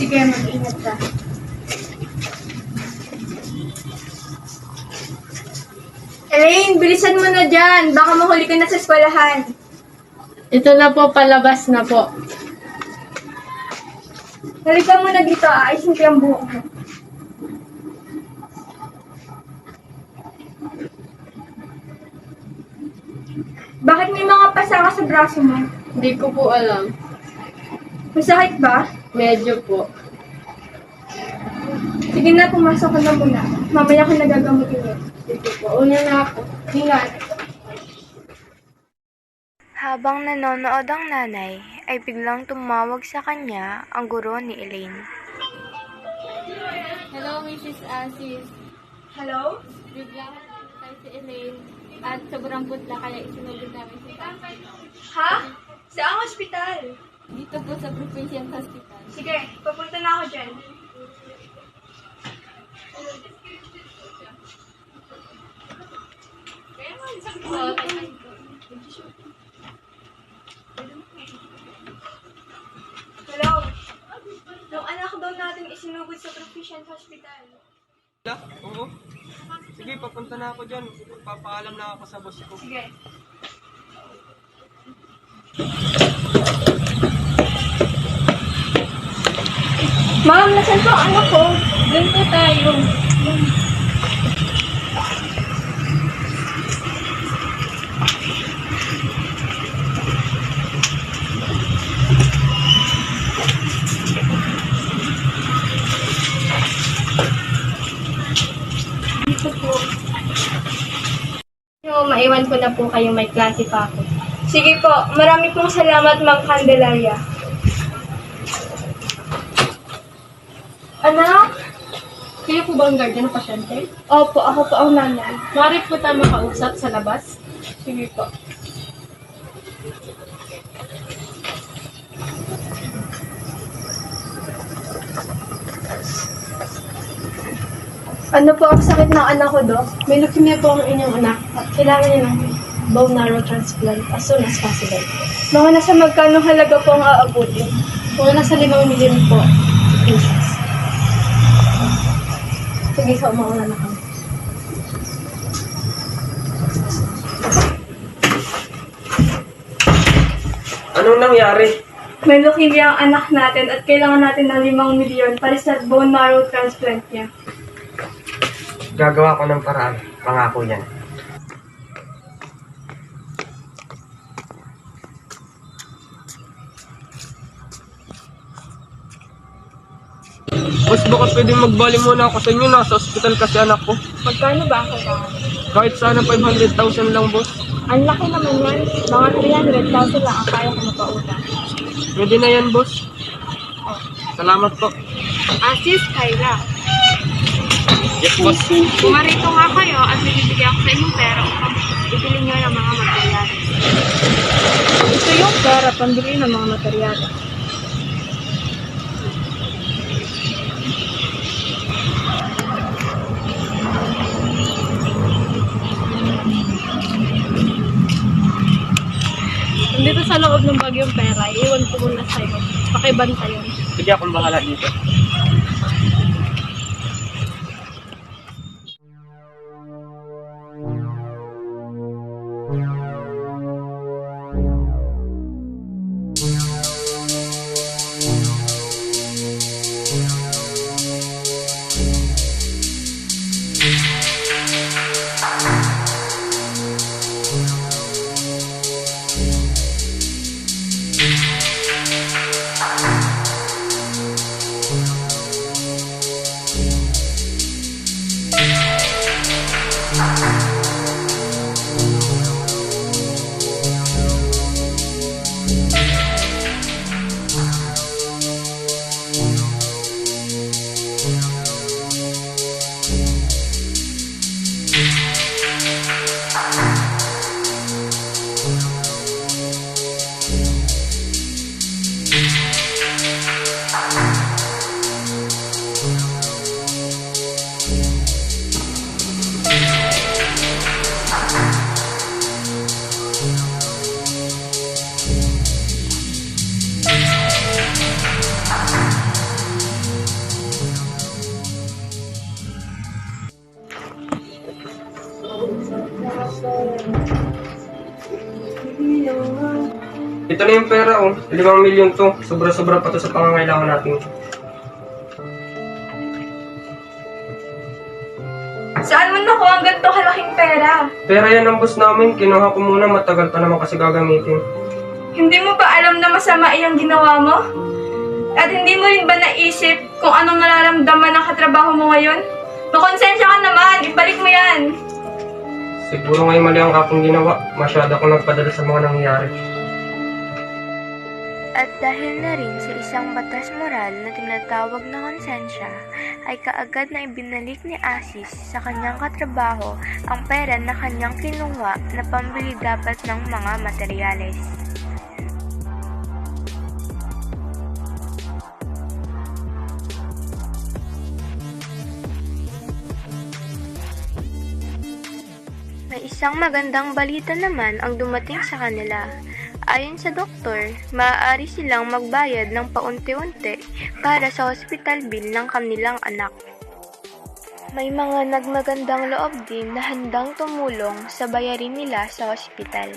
Sige, mag-ingat ka. Elaine, bilisan mo na dyan. Baka mahuli ka na sa eskwelahan. Ito na po, palabas na po. Halika mo na dito, aayusin ko yung buhok mo. Bakit may mga pasaka sa braso mo? Hindi ko po alam. Masakit ba? Medyo po. Sige na, pumasok ka na muna. Mamaya ko nagagamutin yun. Sige po, una na ako. Ingat. Habang nanonood ang nanay, ay biglang tumawag sa kanya ang guro ni Elaine. Hello, Mrs. Asis. Hello? Biglang tayo si Elaine at sobrang putla kaya isinugod namin si Tati. Ha? Saan ospital? Dito po sa Provincial Hospital. Sige, papunta na ako dyan. Hello? Yung anak daw natin isinugod sa Provincial Hospital. Oo. Sige, papunta na ako dyan. Papaalam na ako sa boss ko. Sige. Ma'am, nasan po ang anak ko? Doon po tayo. Dito po. Maiwan ko na po kayo, may klase pa ako. Sige po, marami pong salamat, Ma'am Candelaria. Anak? Kaya po ba ang guardian ng pasyente? Opo, ako po ang nanay. Maaari po tayo makausap sa labas? Sige po. Ano po ang sakit ng anak ko, Dok? May leukemia po ang inyong anak at kailangan niya ng bone marrow transplant as soon as possible. Mga nasa magkano halaga po ang aabutin? Mga nasa 5 milyon po cases. Sige, sa umauna na kami. Anong nangyari? May leukemia ang anak natin at kailangan natin ng 5 milyon para sa bone marrow transplant niya. Gagawa ko ng paraan. Pangako yan. Boss, baka pwede magbali muna ako sa inyo. Nasa ospital kasi anak ko. Magkano ba ang kailangan? Kahit sana 500,000 lang, boss. Ang laki naman yan. Mga 300,000 lang ang kaya ko mapautang. Pwede na yan, boss. Salamat po. Asis, Kyla. Yes, boss. Pumarito nga kayo at bibigyan ako sa inyong pera upang bibili nyo ng mga materyales. Ito yung pera pambili ng mga materyales. Nandito sa loob ng bag yung pera, iwan ko muna sa'yo. Pakibantayan. Sige, akong bahala dito. Ito na yung pera, oh. 5 milyon to. Sobra-sobra pa to sa pangangailangan natin. Saan mo nakuha ang ganito kalaking pera? Pera yan ng boss namin. Kinuha ko muna. Matagal pa naman kasi gagamitin. Hindi mo ba alam na masama iyang ginawa mo? At hindi mo rin ba naisip kung anong nararamdaman ng katrabaho mo ngayon? Makonsensya ka naman, ibalik mo yan. Siguro ngayon mali ang aking ginawa. Masyado akong nagpadala sa mga nangyayari. At dahil na rin sa isang batas moral na tinatawag na konsensya, ay kaagad na ibinalik ni Asis sa kanyang katrabaho ang pera na kanyang kinuha na pambili dapat ng mga materyales. May isang magandang balita naman ang dumating sa kanila. Ayon sa doktor, maaari silang magbayad ng paunti-unti para sa hospital bill ng kanilang anak. May mga nagmagandang loob din na handang tumulong sa bayarin nila sa hospital.